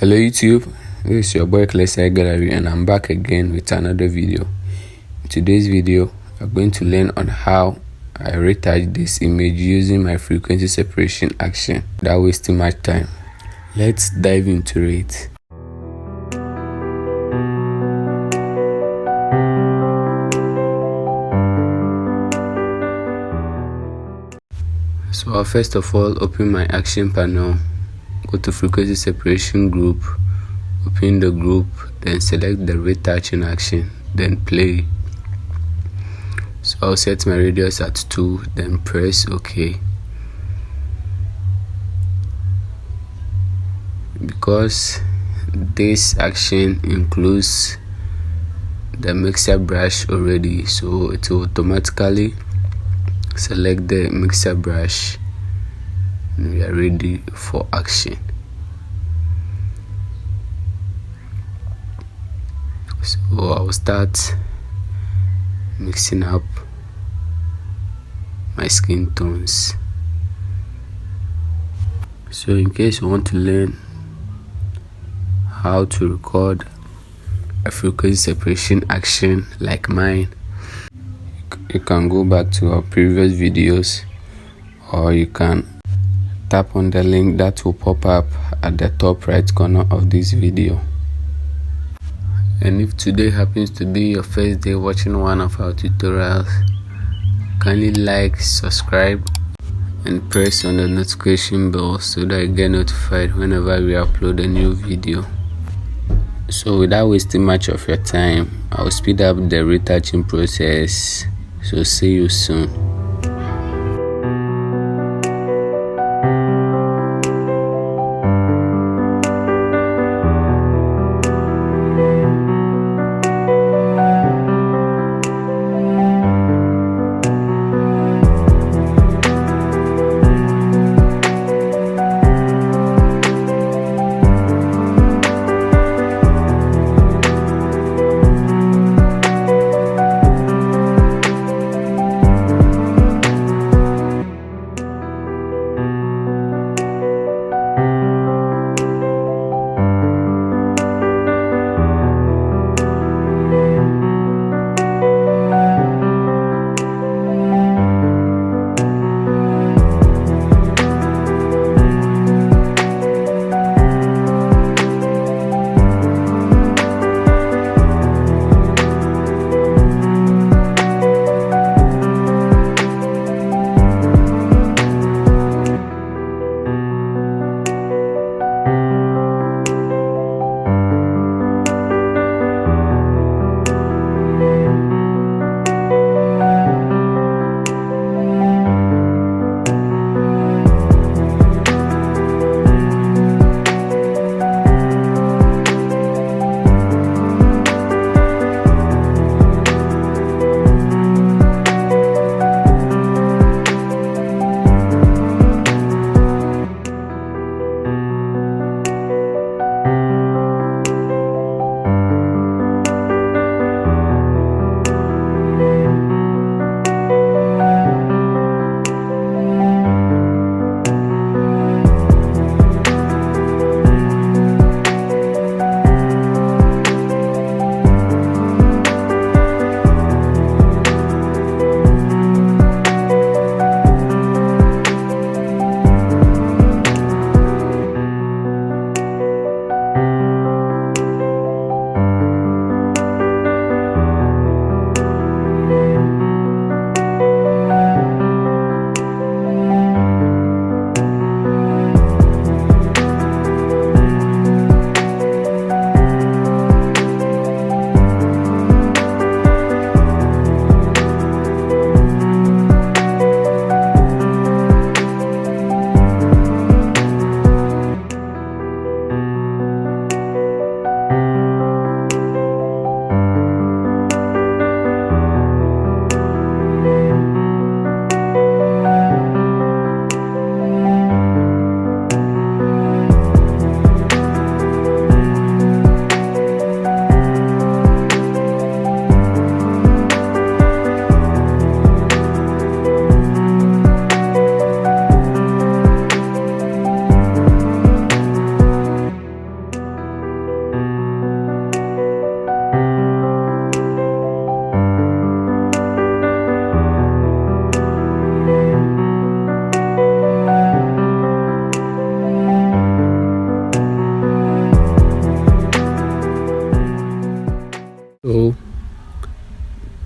Hello YouTube, this is your boy Classic Gallery and I'm back again with another video. In today's video, I'm going to learn on how I retouch this image using my frequency separation action without wasting much time. Let's dive into it. So I'll first of all open my action panel, go to frequency separation group, open the group, then select the retouching action, then play. So I'll set my radius at 2, then press OK. Because this action includes the mixer brush already, so it will automatically select the mixer brush and we are ready for action. So I'll start mixing up my skin tones. So in case you want to learn how to record a frequency separation action like mine, you can go back to our previous videos, or you can tap on the link that will pop up at the top right corner of this video. And if today happens to be your first day watching one of our tutorials, kindly like, subscribe and press on the notification bell so that you get notified whenever we upload a new video. So without wasting much of your time, I'll speed up the retouching process. So see you soon.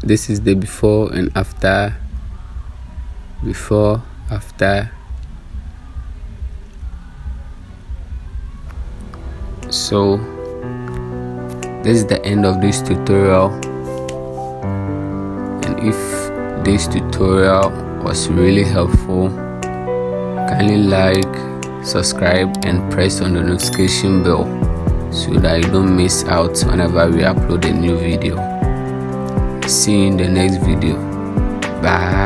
This is the before and after. Before, after. So this is the end of this tutorial, and if this tutorial was really helpful, kindly like, subscribe and press on the notification bell so that you don't miss out whenever we upload a new video. See you in the next video. Bye.